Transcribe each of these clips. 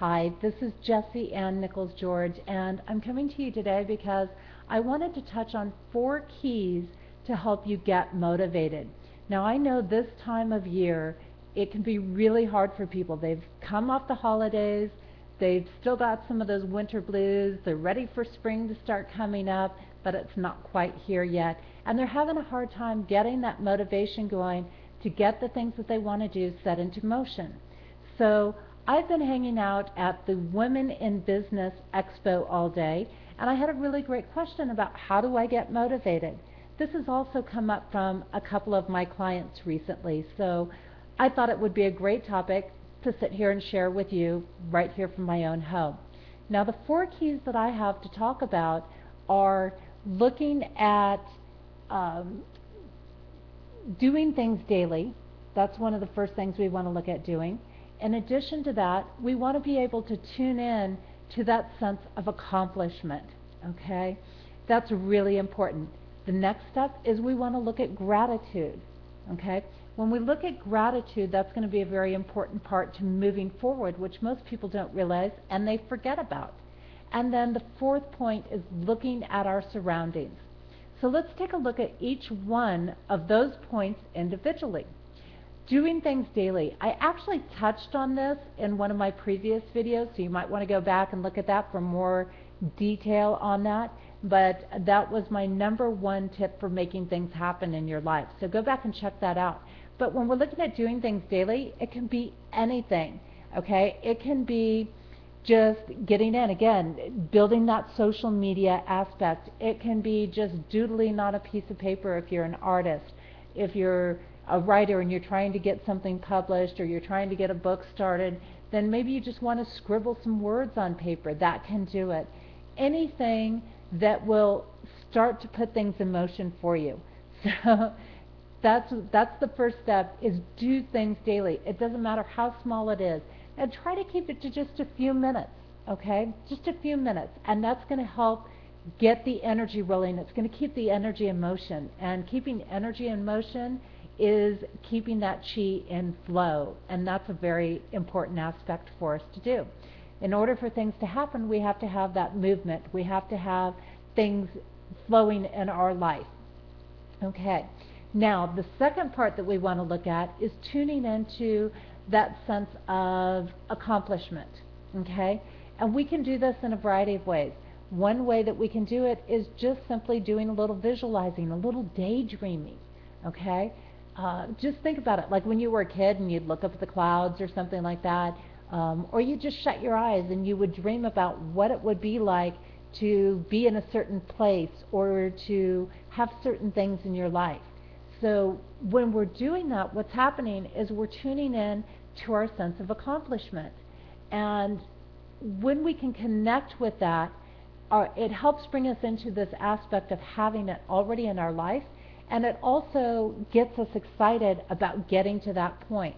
Hi, this is Jessie Ann Nichols George, and I'm coming to you today because I wanted to touch on 4 keys to help you get motivated. Now, I know this time of year it can be really hard for people. They've come off the holidays, they've still got some of those winter blues, they're ready for spring to start coming up, but it's not quite here yet, and they're having a hard time getting that motivation going to get the things that they want to do set into motion. So I've been hanging out at the Women in Business Expo all day, and I had a really great question about how do I get motivated. This has also come up from a couple of my clients recently, so I thought it would be a great topic to sit here and share with you right here from my own home. Now, the 4 keys that I have to talk about are looking at doing things daily. That's one of the first things we want to look at doing. In addition to that, we want to be able to tune in to that sense of accomplishment, okay? That's really important. The next step is we want to look at gratitude, okay? When we look at gratitude, that's going to be a very important part to moving forward, which most people don't realize and they forget about. And then the 4th point is looking at our surroundings. So let's take a look at each one of those points individually. Doing things daily. I actually touched on this in one of my previous videos, so you might want to go back and look at that for more detail on that. But that was my number 1 tip for making things happen in your life. So go back and check that out. But when we're looking at doing things daily, it can be anything, okay? It can be just getting in, again, building that social media aspect. It can be just doodling on a piece of paper if you're an artist. If you're a writer and you're trying to get something published or you're trying to get a book started, then maybe you just want to scribble some words on paper. That can do it. Anything that will start to put things in motion for you. So that's the first step, is do things daily. It doesn't matter how small it is. And try to keep it to just a few minutes, okay? Just a few minutes. And that's going to help get the energy rolling. It's going to keep the energy in motion. And keeping energy in motion is keeping that chi in flow, and that's a very important aspect for us to do. In order for things to happen, we have to have that movement. We have to have things flowing in our life. Okay. Now, the second part that we want to look at is tuning into that sense of accomplishment. Okay? And we can do this in a variety of ways. One way that we can do it is just simply doing a little visualizing, a little daydreaming. Okay? Just think about it, like when you were a kid and you'd look up at the clouds or something like that, or you just shut your eyes and you would dream about what it would be like to be in a certain place or to have certain things in your life. So when we're doing that, what's happening is we're tuning in to our sense of accomplishment. And when we can connect with that, it helps bring us into this aspect of having it already in our life. And it also gets us excited about getting to that point.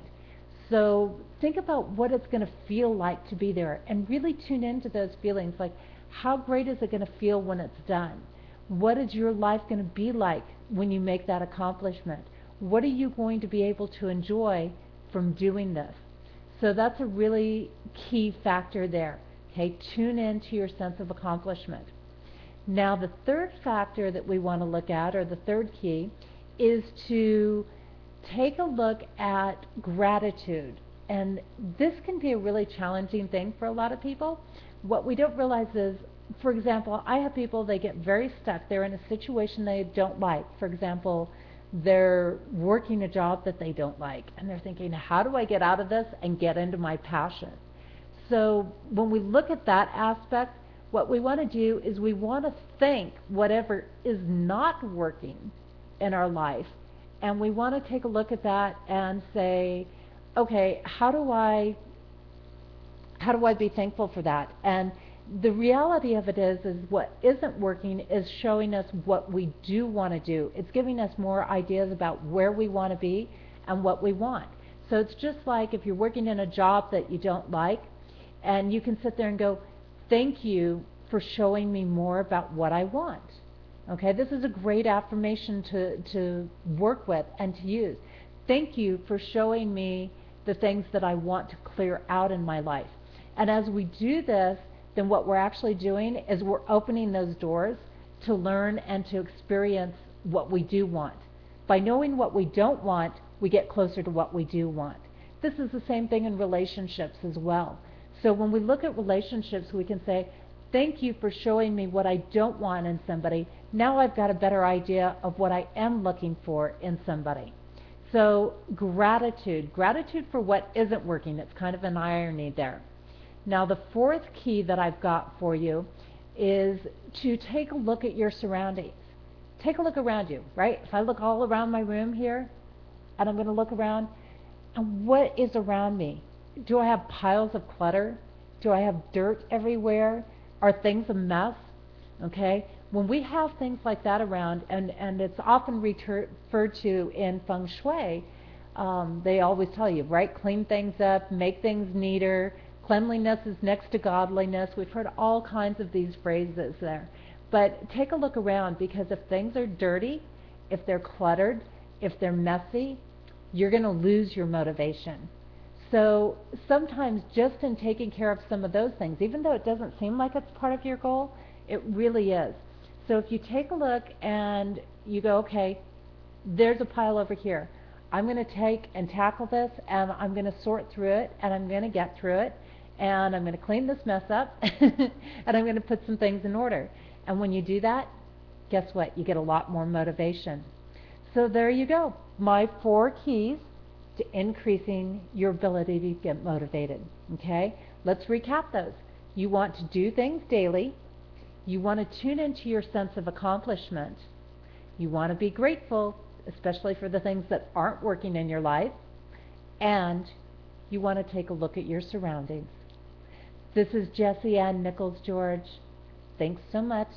So think about what it's going to feel like to be there and really tune into those feelings. Like, how great is it going to feel when it's done? What is your life going to be like when you make that accomplishment? What are you going to be able to enjoy from doing this? So that's a really key factor there. Okay, tune into your sense of accomplishment. Now, the 3rd factor that we want to look at, or the 3rd key, is to take a look at gratitude. And this can be a really challenging thing for a lot of people. What we don't realize is, for example, I have people, they get very stuck. They're in a situation they don't like. For example, they're working a job that they don't like, and they're thinking, how do I get out of this and get into my passion? So when we look at that aspect, what we want to do is we want to thank whatever is not working in our life, and we want to take a look at that and say, okay, how do I be thankful for that? And the reality of it is what isn't working is showing us what we do want to do. It's giving us more ideas about where we want to be and what we want. So it's just like if you're working in a job that you don't like, and you can sit there and go, thank you for showing me more about what I want. Okay, this is a great affirmation to work with and to use. Thank you for showing me the things that I want to clear out in my life. And as we do this, then what we're actually doing is we're opening those doors to learn and to experience what we do want. By knowing what we don't want, we get closer to what we do want. This is the same thing in relationships as well. So when we look at relationships, we can say, thank you for showing me what I don't want in somebody. Now I've got a better idea of what I am looking for in somebody. So gratitude for what isn't working. It's kind of an irony there. Now the fourth key that I've got for you is to take a look at your surroundings. Take a look around you, right? If I look all around my room here, and I'm going to look around, and what is around me? Do I have piles of clutter? Do I have dirt everywhere? Are things a mess? Okay? When we have things like that around, and it's often referred to in feng shui, they always tell you, right? Clean things up, make things neater. Cleanliness is next to godliness. We've heard all kinds of these phrases there. But take a look around, because if things are dirty, if they're cluttered, if they're messy, you're going to lose your motivation. So sometimes just in taking care of some of those things, even though it doesn't seem like it's part of your goal, it really is. So if you take a look and you go, okay, there's a pile over here. I'm going to take and tackle this, and I'm going to sort through it, and I'm going to get through it, and I'm going to clean this mess up, and I'm going to put some things in order. And when you do that, guess what? You get a lot more motivation. So there you go. My 4 keys to increasing your ability to get motivated. Okay? Let's recap those. You want to do things daily. You want to tune into your sense of accomplishment. You want to be grateful, especially for the things that aren't working in your life. And you want to take a look at your surroundings. This is Jessie Ann Nichols, George. Thanks so much,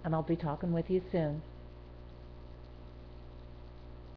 and I'll be talking with you soon.